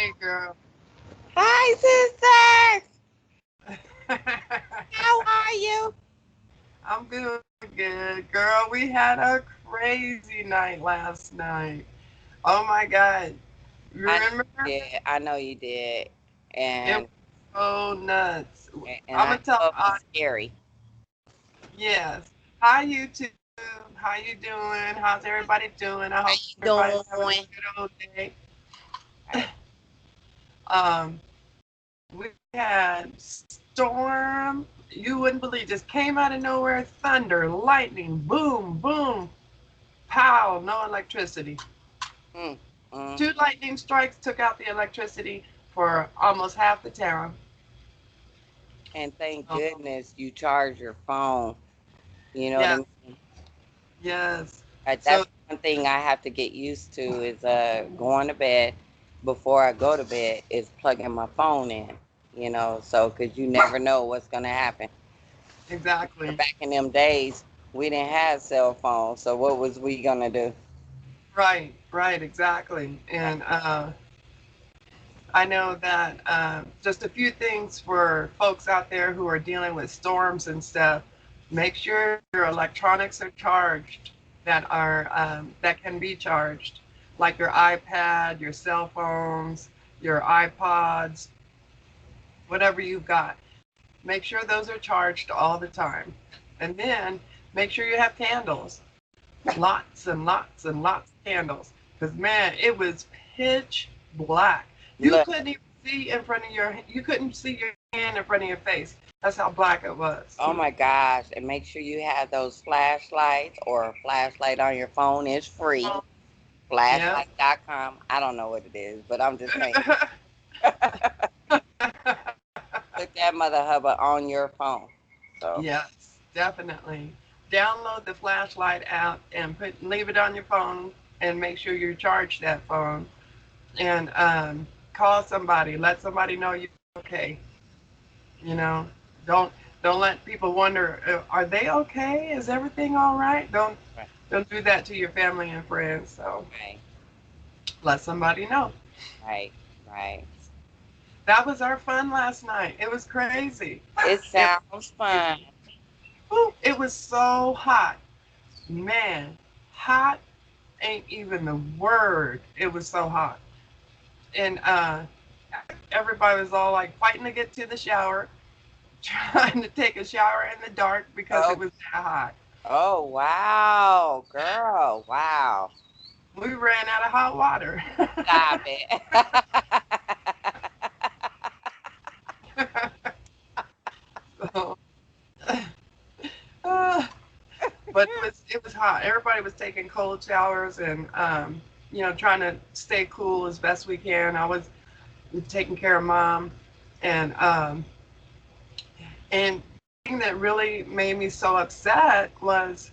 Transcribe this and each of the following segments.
Hey, girl. Hi, sisters. How are you? I'm good, good. Girl, we had a crazy night last night. Oh my God. You I know remember? you did. I know you did. It was And so nuts. and I'm I gonna tell know it was scary. yes. Hi, YouTube. How you doing? How's everybody doing? I How hope you everybody's having a doing? good old day. Right. Um, we had storm. You wouldn't believe, just came out of nowhere, thunder, lightning, boom, boom, pow, no electricity. Mm, mm. Two lightning strikes took out the electricity for almost half the town. And thank So, goodness you charge your phone. You know what I yeah, mean? yes. So, That's one thing I have to get used to is going to bed. Before I go to bed is plugging my phone in. So because you never know what's gonna happen. exactly. Back in them days, we didn't have cell phones, so what was we gonna do? Right, right, exactly. And I know that just a few things for folks out there who are dealing with storms and stuff. Make sure your electronics are charged that can be charged, like your iPad, your cell phones, your iPods, whatever you've got. Make sure those are charged all the time, and then make sure you have candles, lots and lots and lots of candles. Because man, it was pitch black. You Look, couldn't even see in front of you couldn't see your hand in front of your face. That's how black it was. oh my gosh, and make sure you have those flashlights or a flashlight on your phone is free. Yeah. Flashlight.com. I don't know what it is, but I'm just saying. Put that mother hubba on your phone. So, Yes, definitely. Download the flashlight app and leave it on your phone and make sure you charge that phone and call somebody. Let somebody know you're okay. You know, don't don't let people wonder, are they okay? Is everything all right? right, Don't do that to your family and friends. So right, let somebody know. right, right. That was our fun last night. It was crazy. It It sounds was fun. crazy. Woo, it was so hot. Man, hot ain't even the word. It was so hot. And everybody was all like fighting to get to the shower, trying to take a shower in the dark because it Oh, was that hot. oh, wow, girl, wow. We ran out of hot water. Stop it. So, uh, but it was hot. Everybody was taking cold showers and trying to stay cool as best we can. I was taking care of mom, and the thing that really made me so upset was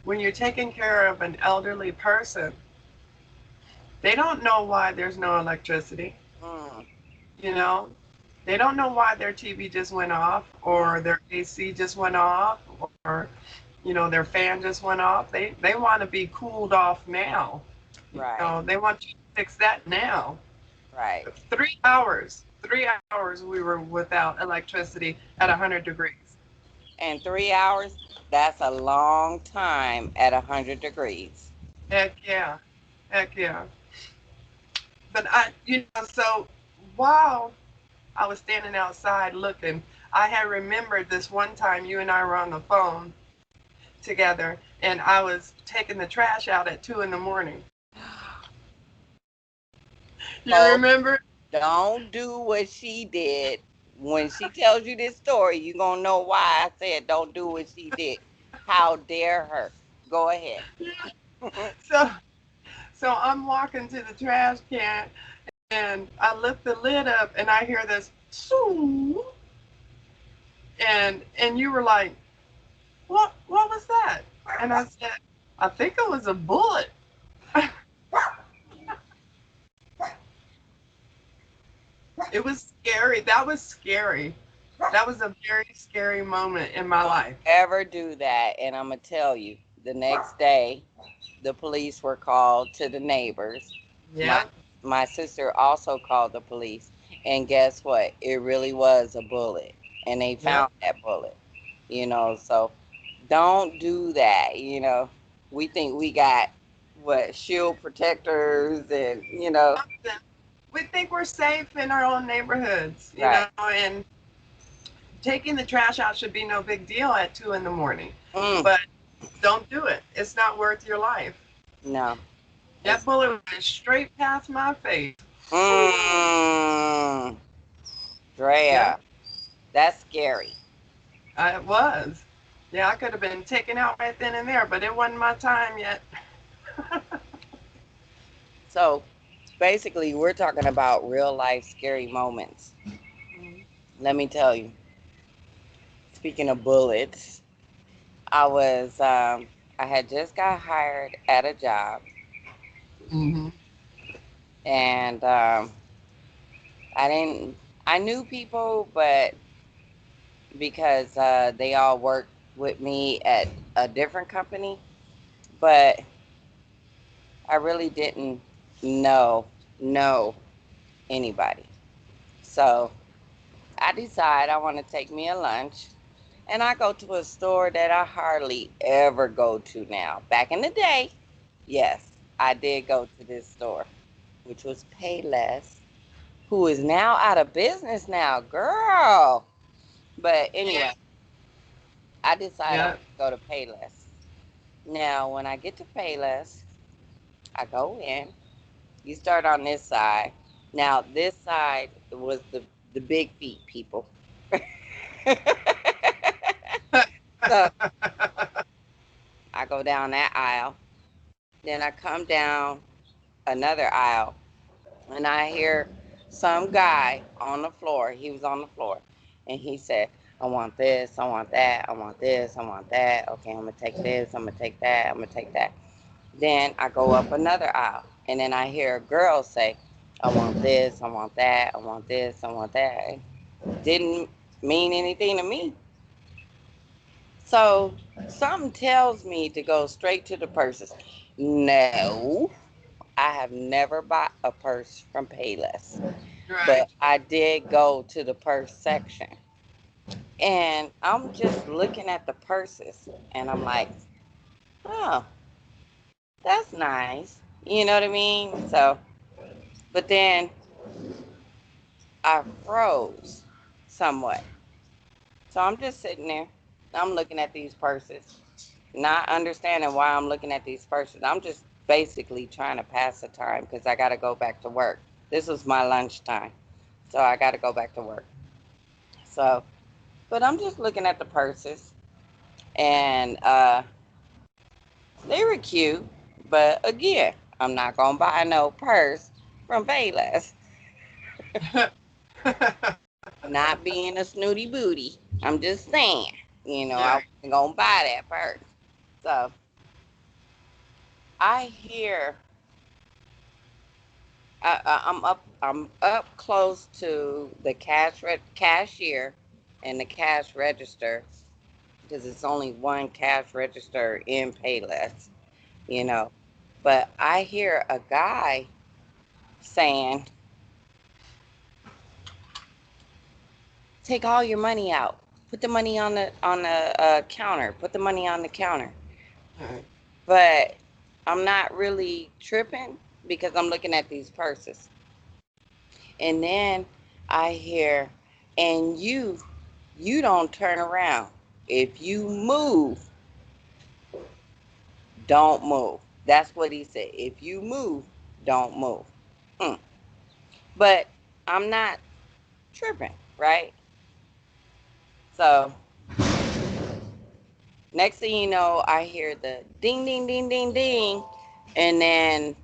when you're taking care of an elderly person, they don't know why there's no electricity. Mm, You know, they don't know why their TV just went off mm, or their AC just went off or their fan just went off. They want to be cooled off now. right, They want you to fix that now. right. 3 hours, 3 hours we were without electricity at 100 degrees. And 3 hours, that's a long time at 100 degrees. Heck yeah, heck yeah. But so while I was standing outside looking, I had remembered this one time you and I were on the phone together, and I was taking the trash out at 2 in the morning. You Folks, remember? don't do what she did. When she tells you this story, you're going to know why I said don't do what she did. How dare her? Go ahead. So, so I'm walking to the trash can, and I lift the lid up, and I hear this, "Shoo," and you were like, "What was that?" And I said, "I think it was a bullet." It was scary. That was scary. That was a very scary moment in my Don't life. ever do that. And I'm going to tell you, the next day, the police were called to the neighbors. My Yeah, my sister also called the police, and guess what? It really was a bullet, and they Yep. found that bullet. So don't do that. We think we got what shield protectors, and Something. We think we're safe in our own neighborhoods, right. and taking the trash out should be no big deal at 2 in the morning. Mm, But don't do it. It's not worth your life. no, That it's bullet went straight past my face. mm, Yep, Drea. That's scary. it was. Yeah, I could have been taken out right then and there, but it wasn't my time yet. So basically, we're talking about real life scary moments. Let me tell you. Speaking of bullets, I had just got hired at a job, Mm-hmm. and I didn't. I knew people, but because they all worked with me at a different company, but I really didn't know anybody. So I decide I want to take me a lunch, and I go to a store that I hardly ever go to now. Back in the day, yes, I did go to this store, which was Payless, who is now out of business now, girl. But Yeah. anyway, I decide I Yeah. want to go to Payless. Now, when I get to Payless, I go in. You start on this side. Now, this side was the big feet people. So I go down that aisle. Then I come down another aisle, and I hear some guy on the floor. He was on the floor, and he said, "I want this, I want that, I want this, I want that. Okay, I'm gonna take this, I'm gonna take that, I'm gonna take that." Then I go up another aisle, and then I hear a girl say, "I want this, I want that, I want this, I want that." Didn't mean anything to me. So something tells me to go straight to the purses. No, I have never bought a purse from Payless, Right. but I did go to the purse section. And I'm just looking at the purses, and I'm like, oh, that's nice. You know what I mean? So, but then I froze somewhat. So I'm just sitting there. I'm looking at these purses, not understanding why I'm looking at these purses. I'm just basically trying to pass the time because I got to go back to work. This was my lunchtime. So I got to go back to work. So, but I'm just looking at the purses, and they were cute. But again, I'm not going to buy no purse from Payless. Not being a snooty booty. I'm just saying, I Yeah. wasn't going to buy that purse. So I hear I'm up close to the cashier and the cash register because it's only one cash register in Payless, you know. But I hear a guy saying, "Take all your money out. Put the money on the counter. Put the money on the counter." Right. But I'm not really tripping because I'm looking at these purses. And then I hear, "And you don't turn around. If you move, don't move." That's what he said. If you move, don't move. Mm. But I'm not tripping, right? So next thing you know, I hear the ding, ding, ding, ding, ding. And then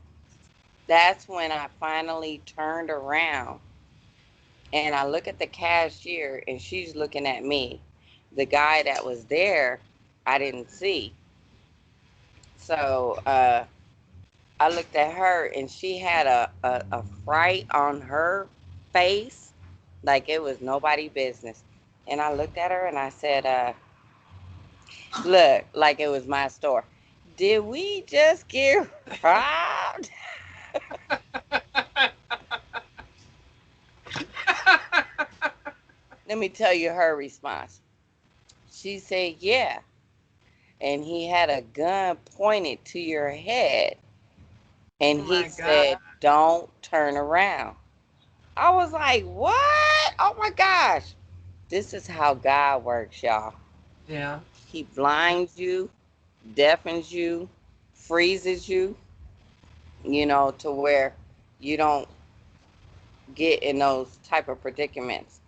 that's when I finally turned around and I look at the cashier and she's looking at me. The guy that was there, I didn't see. So I looked at her and she had a fright on her face like it was nobody business. And I looked at her and I said, look, like it was my store. Did we just get robbed? Let me tell you her response. She said, "Yeah." And he had a gun pointed to your head. And Oh he my God. said, "Don't turn around." I was like, "What? Oh my gosh." This is how God works, y'all. Yeah. He Yeah. blinds you, deafens you, freezes you, to where you don't get in those type of predicaments.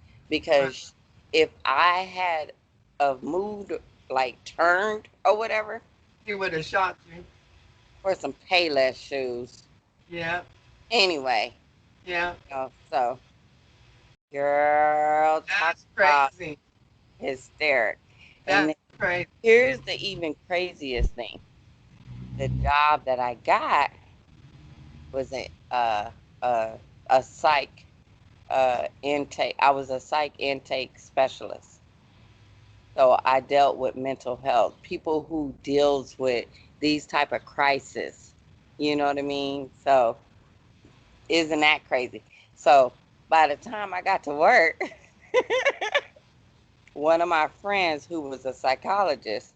Right. Because if I had moved, like turned or whatever, He would have shot you. for some Payless shoes. Yeah. Anyway, Yeah. so girl, talk That's about crazy. hysteric. And That's then crazy. here's the even craziest thing. The job that I got was a psych intake. I was a psych intake specialist. So I dealt with mental health, people who deals with these type of crisis. You know what I mean? So isn't that crazy? So by the time I got to work, one of my friends who was a psychologist,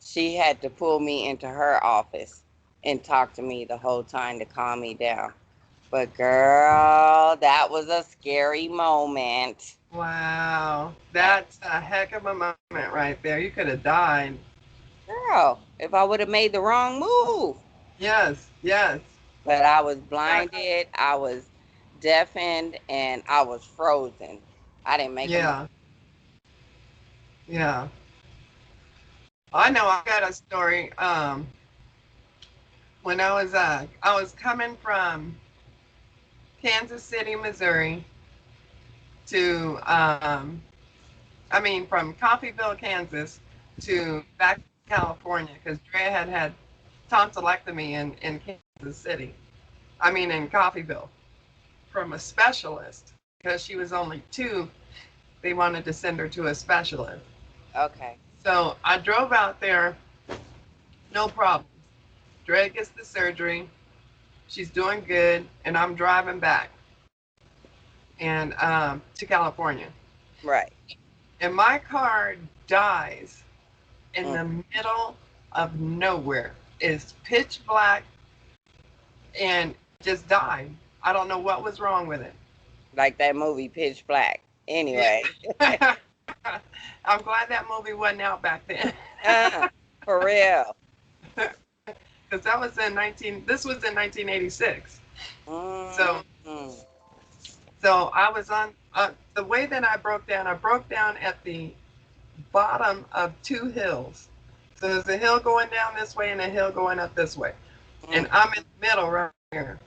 she had to pull me into her office and talk to me the whole time to calm me down. But girl, that was a scary moment. Wow. That's a heck of a moment right there. You could have died. Girl, if I would have made the wrong move. Yes. Yes. But I was That, blinded, I was deafened, and I was frozen. I didn't make a move. yeah. Yeah. I know I got a story. When I was coming from Kansas City, Missouri to from Coffeyville, Kansas to back to California because Drea had tonsillectomy in Kansas City. In Coffeyville from a specialist because she was only 2. They wanted to send her to a specialist. Okay. So I drove out there, no problems. Drea gets the surgery. She's doing good, and I'm driving back and to California. Right. And my car dies in Mm. the middle of nowhere. It's pitch black and just died. I don't know what was wrong with it. Like that movie Pitch Black. Anyway. Yeah. I'm glad that movie wasn't out back then. uh, for real. Because that was in 19 this was in 1986. So Mm. I was on the way that I broke down at the bottom of 2 hills. So there's a hill going down this way and a hill going up this way. And Mm. I'm in the middle right here.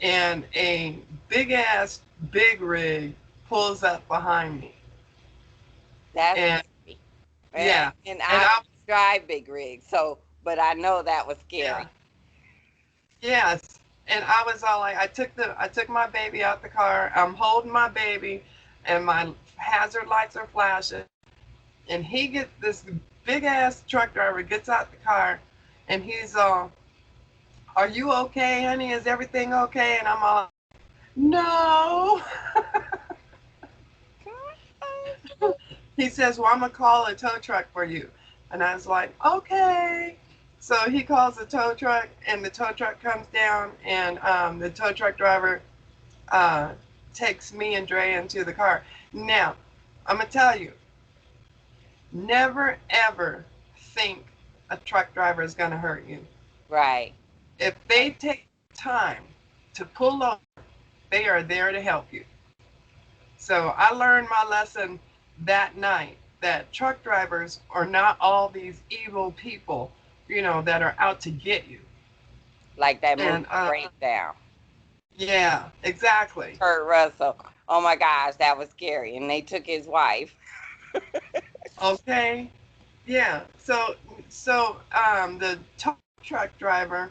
And a big rig pulls up behind me. That's And scary. And, yeah. and And I I don't drive big rigs, so but I know that was yeah. scary. Yes. And I was all like I took my baby out the car. I'm holding my baby and my hazard lights are flashing. And he gets this big ass truck driver gets out the car and he's all, "Are you okay, honey? Is everything okay?" And I'm all, "No." He says, "Well, I'm gonna call a tow truck for you." And I was like, "Okay." So he calls the tow truck, and the tow truck comes down, and the tow truck driver uh, takes me and Dre into the car. Now, I'm gonna tell you, never ever think a truck driver is gonna hurt you. Right. If they take time to pull over, they are there to help you. So I learned my lesson that night that truck drivers are not all these evil people, that are out to get you. Like that movie And Breakdown. yeah, exactly. Kurt Russell. Oh my gosh, that was scary. And they took his wife. Okay. Yeah. The tow truck driver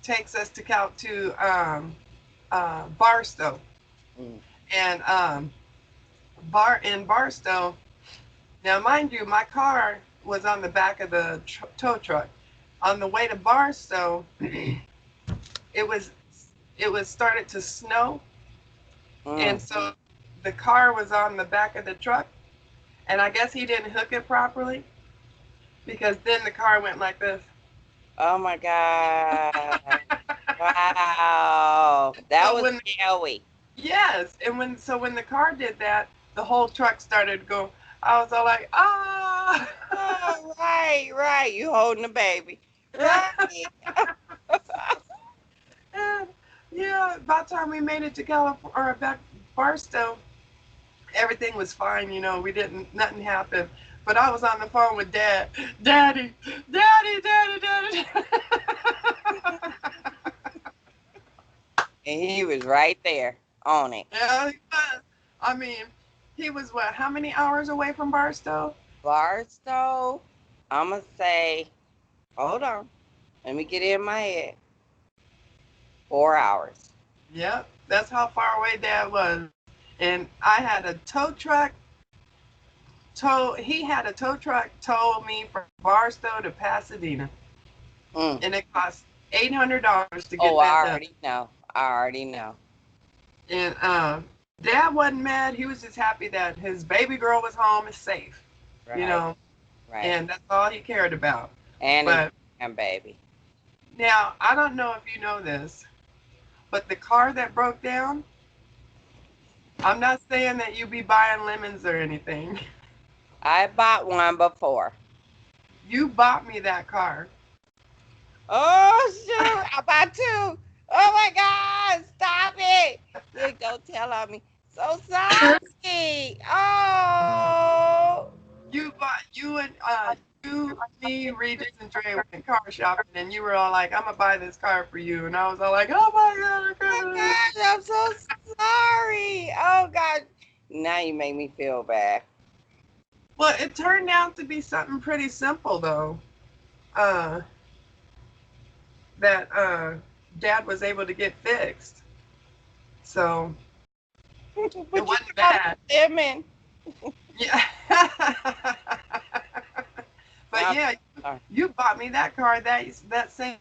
takes us to Barstow, Mm. and Barstow. Now, mind you, my car was on the back of the tow truck. On the way to Barstow, it was started to snow, and Mm. so the car was on the back of the truck, and I guess he didn't hook it properly because then the car went like this. Oh my God. Wow. That So was when scary. yes, and when the car did that, the whole truck started to go. I was all like, ah. Oh, right, right. You holding the baby. Right. And yeah, by the time we made it to California or back Barstow, everything was fine. We didn't nothing happened. But I was on the phone with Dad, Daddy, Daddy, Daddy, Daddy. And he was right there on it. Yeah, he was. I mean, he was what? How many hours away from Barstow? Barstow, I'm going to say, hold on. Let me get it in my head. 4 hours. Yep, that's how far away Dad was. And I had a tow truck he had a tow truck tow me from Barstow to Pasadena, Mm. and it cost $800 to Oh, get that I done. already know. I already know. And Dad wasn't mad. He was just happy that his baby girl was home and safe, you Right, know, right. and that's all he cared about. And his But baby. now I don't know if you know this, but the car that broke down, I'm not saying that you be buying lemons or anything. I bought one before. You bought me that car. Oh, shoot. I bought two. Oh, my God. Stop it. Look, don't tell on me. So sorry. Oh. You and me, Regis, and Dre went car shopping, and you were all like, "I'm gonna buy this car for you," and I was all like, "Oh my My god!" gosh, I'm so sorry. Oh God. Now you make me feel bad. Well, it turned out to be something pretty simple though. Uh, that Dad was able to get fixed, so it But you wasn't got bad. them in. Yeah. But I'm yeah, sorry. you bought me that car that same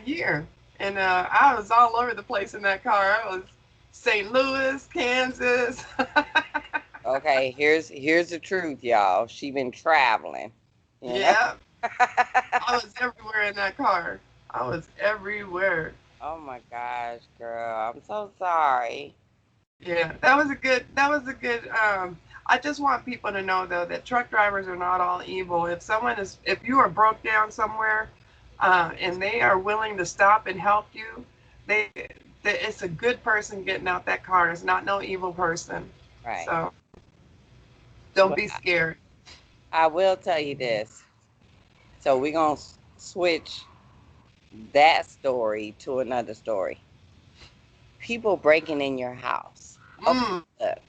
year, and I was all over the place in that car. I was St. Louis, Kansas. Okay, here's the truth, y'all. She been traveling, you know. Yeah, I was everywhere in that car. I was everywhere. Oh my gosh, girl. I'm so sorry. Yeah, that was a good I just want people to know though that truck drivers are not all evil. If you are broke down somewhere and they are willing to stop and help you, they, it's a good person getting out that car. It's not no evil person. Right. So don't But be scared. I will tell you this. So we're gonna switch that story to another story. People breaking in your house. Okay, Mm. look,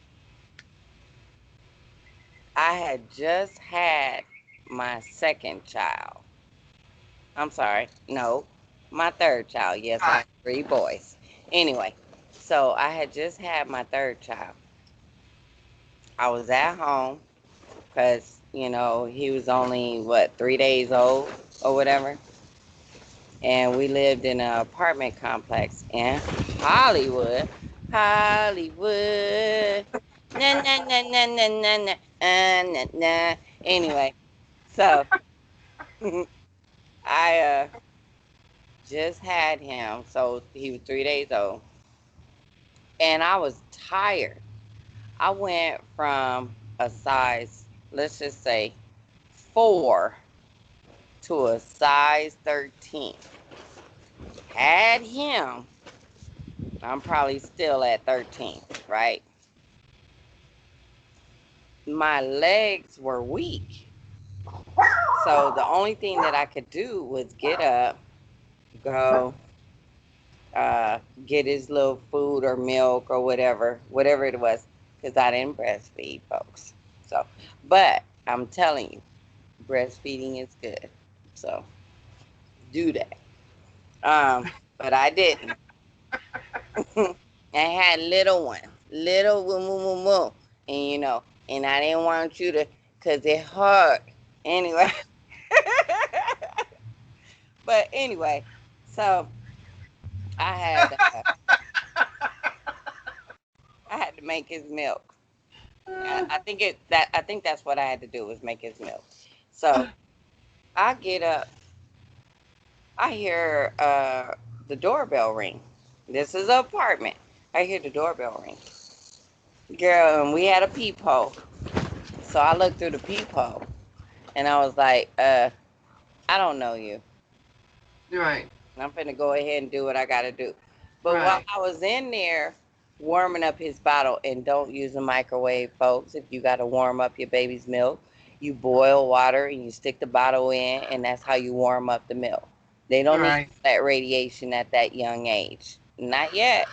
I had just had my second child. I'm sorry, no, my third child. Yes, I I, have three boys. Anyway, so I had just had my third child. I was at home because, he was only, what, 3 days old or whatever. And we lived in an apartment complex in Hollywood. Hollywood. Na na na na na na na na na. Anyway, so I just had him. So he was 3 days old, and I was tired. I went from a size, let's just say, 4 to a size 13. Had him, I'm probably still at 13, right? My legs were weak. So the only thing that I could do was get up, go, get his little food or milk or whatever it was, because I didn't breastfeed, folks. So, but I'm telling you, breastfeeding is good. So do that. But I didn't. I had little ones, little woo woo woo woo, and and I didn't want you to, cause it hurt. Anyway, but anyway, so I had uh, I had to make his milk. I think that's what I had to do was make his milk. So I get up, I hear the doorbell ring. This is an apartment. I hear the doorbell ring. Girl, and we had a peephole. So I looked through the peephole and I was like, I don't know you. Right. I'm finna go ahead and do what I gotta do. But while Right. I was in there warming up his bottle, and don't use a microwave, folks, if you gotta warm up your baby's milk, you boil water and you stick the bottle in, and that's how you warm up the milk. They don't need Right. that radiation at that young age. Not yet,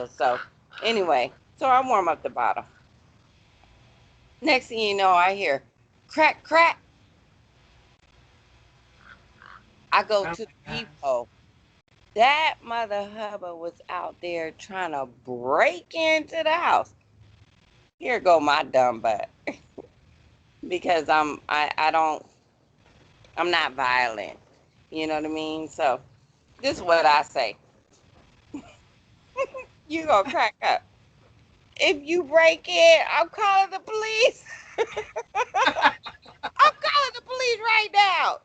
So, anyway, so I warm up the bottle. Next thing you know, I hear crack, crack. I go Oh to the my gosh. peephole. That mother hubba was out there trying to break into the house. Here go my dumb butt. Because I'm not violent. You know what I mean? So this is what I say. You gonna crack up. If you break in, I'm calling the police. I'm calling the police right now.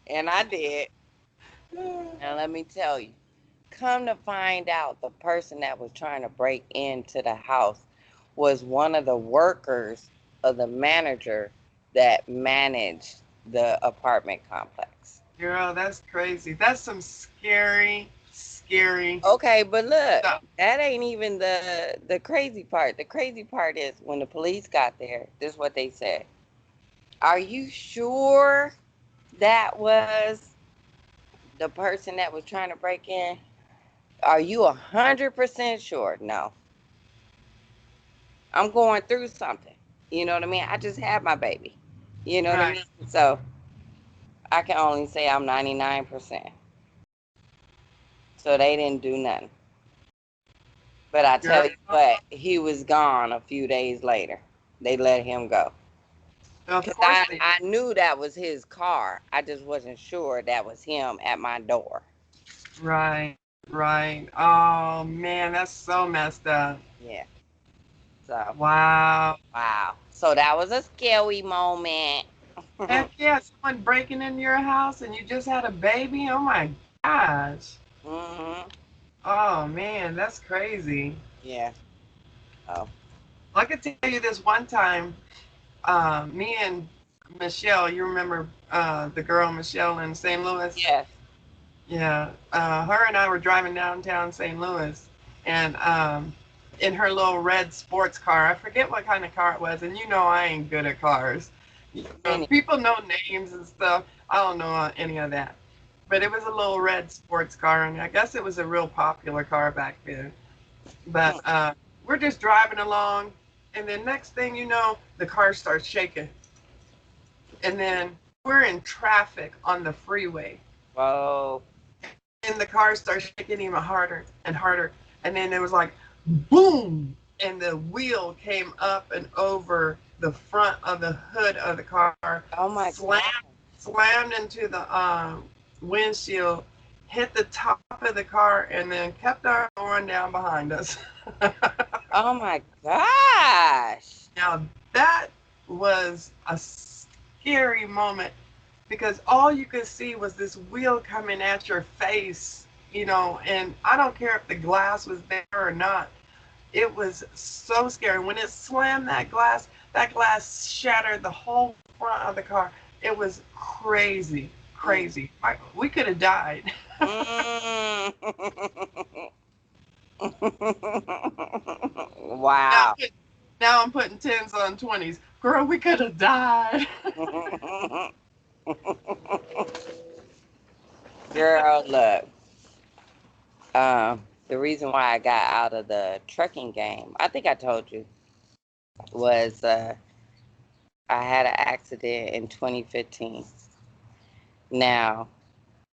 And I did. And let me tell you, come to find out, the person that was trying to break into the house was one of the workers of the manager that managed the apartment complex. Girl, that's crazy. That's some scary, scary Okay, but look, stuff. that ain't even the crazy part. The crazy part is when the police got there, this is what they said. Are you sure that was the person that was trying to break in? Are you 100% sure? No. I'm going through something. You know what I mean? I just had my baby. You know what I Right. mean? So I can only say I'm 99%. So they didn't do nothing. But I tell Girl, you what, he was gone a few days later. They let him go. of Because course they I knew that was his car. I just wasn't sure that was him at my door. Right, right. Oh man, that's so messed up. Yeah. So, Wow. wow. So that was a scary moment. Heck yeah, someone breaking into your house and you just had a baby? Oh my gosh. Hmm. Oh man, that's crazy. Yeah. Oh, I could tell you this one time, me and Michelle, you remember the girl Michelle in St. Louis? yes. Yeah, her and I were driving downtown St. Louis, and in her little red sports car, I forget what kind of car it was, and you know I ain't good at cars. Many. People know names and stuff. I don't know any of that, but it was a little red sports car, and I guess it was a real popular car back then. But we're just driving along, and then next thing you know, the car starts shaking, and then we're in traffic on the freeway Whoa. and the car started shaking even harder and harder. And then it was like boom, and the wheel came up and over the front of the hood of the car, Oh my slammed God. slammed into the windshield, hit the top of the car, and then kept on going down behind us. Oh my gosh. Now that was a scary moment because all you could see was this wheel coming at your face, and I don't care if the glass was there or not. It was so scary. When it slammed that glass shattered the whole front of the car. It was crazy, Mm. crazy. We could have died. Mm. now, Wow. now I'm putting tens on 20s. Girl, we could have died. Girl, look. The reason why I got out of the trucking game, I think I told you, was I had an accident in 2015. Now,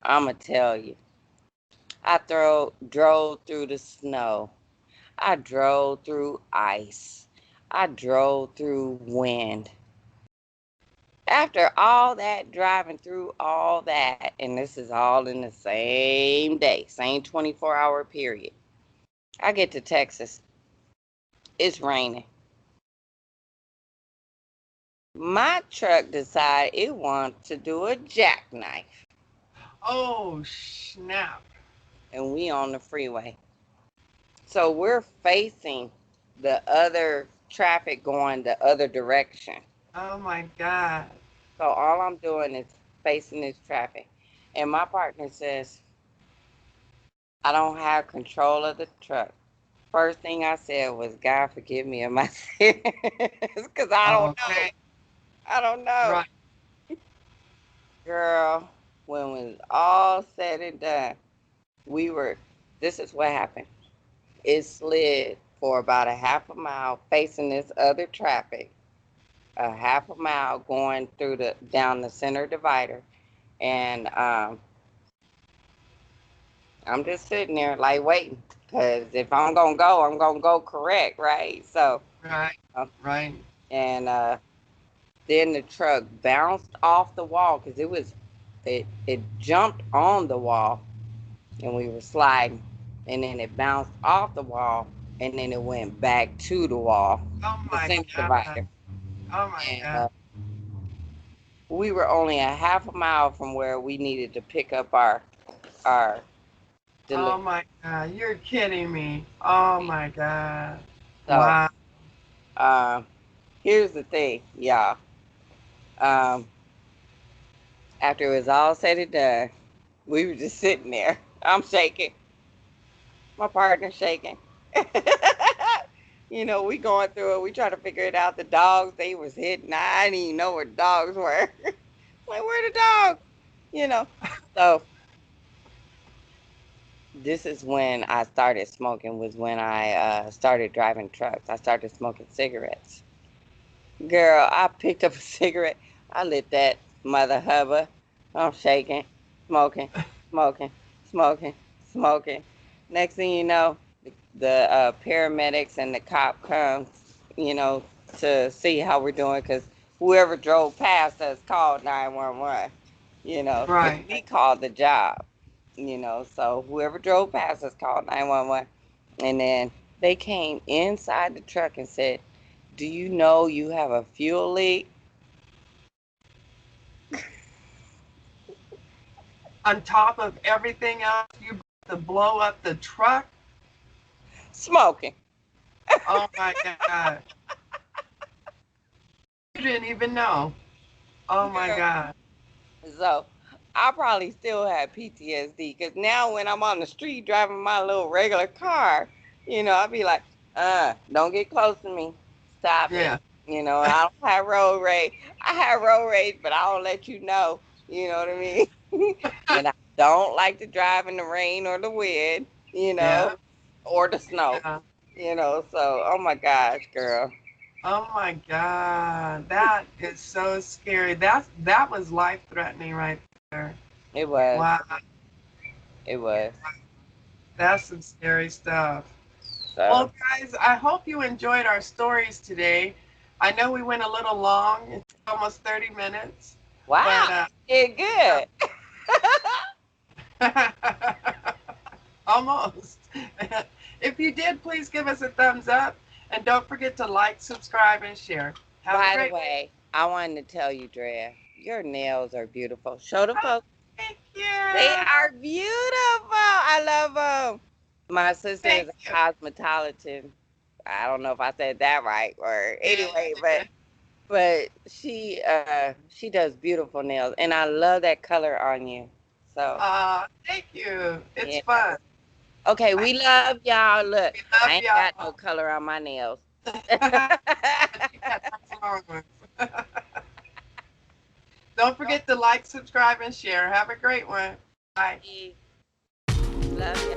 I'ma tell you, drove through the snow. I drove through ice. I drove through wind. After all that, driving through all that, and this is all in the same day, same 24-hour period, I get to Texas. It's raining. My truck decided it wants to do a jackknife, Oh, snap. and we on the freeway. So we're facing the other traffic going the other direction. Oh my God. So all I'm doing is facing this traffic. And my partner says, I don't have control of the truck. First thing I said was, God forgive me of my sins. Because I don't know. Okay. I don't know. Right. Girl, when it was all said and done, we were, this is what happened. It slid for about a half a mile facing this other traffic, a half a mile going through down the center divider. And I'm just sitting there like waiting. Because if I'm going to go correct, right? So, Right. uh, Right. and then the truck bounced off the wall because it jumped on the wall and we were sliding, and then it bounced off the wall, and then it went back to the wall, Oh the my center God. divider. Oh my And God. we were only a half a mile from where we needed to pick up our Oh delivery. my God. You're kidding me. Oh my God. So Wow. um, here's the thing, y'all. Um, After it was all said and done, we were just sitting there. I'm shaking. My partner's shaking. We going through it. We trying to figure it out. The dogs, they was hidden. I didn't even know where the dogs were. Like, where the dogs? You know. So this is when I started smoking. Was when I started driving trucks. I started smoking cigarettes. Girl, I picked up a cigarette. I lit that mother hubba. I'm shaking, smoking, smoking, smoking, smoking. Next thing you know, the paramedics and the cop comes, you know, to see how we're doing because whoever drove past us called 911, 'cause Right. we called the job, so whoever drove past us called 911. And then they came inside the truck and said, do you know you have a fuel leak? On top of everything else, you about to blow up the truck. Smoking. Oh my God. You didn't even know. Oh my Girl. God. So I probably still have PTSD because now when I'm on the street driving my little regular car, I'll be like, don't get close to me. Stop it. Yeah. I don't have road rage. I have road rage, but I don't let you know. You know what I mean? And I don't like to drive in the rain or the wind, Yeah. or the snow. Yeah. So oh my gosh, girl. Oh my God. That is so scary. That was life threatening right there. It was. Wow. It was. That's some scary stuff. So Well, guys, I hope you enjoyed our stories today. I know we went a little long, it's almost 30 minutes, wow, but did good. almost. If you did, please give us a thumbs up and don't forget to like, subscribe, and share. Have a By the great way, I wanted to tell you, Drea, your nails are beautiful. Show the one. folks. Thank They you. are beautiful. I love them. My sister is Thank a you. cosmetologist. I don't know if I said that right or anyway, but she does beautiful nails and I love that color on you. So Thank you. It's yeah. fun. Okay, I, we love y'all. Look, we I love ain't got no y'all. color on my nails. But you got nice long ones. Don't forget to like, subscribe, and share. Have a great one. Bye. Love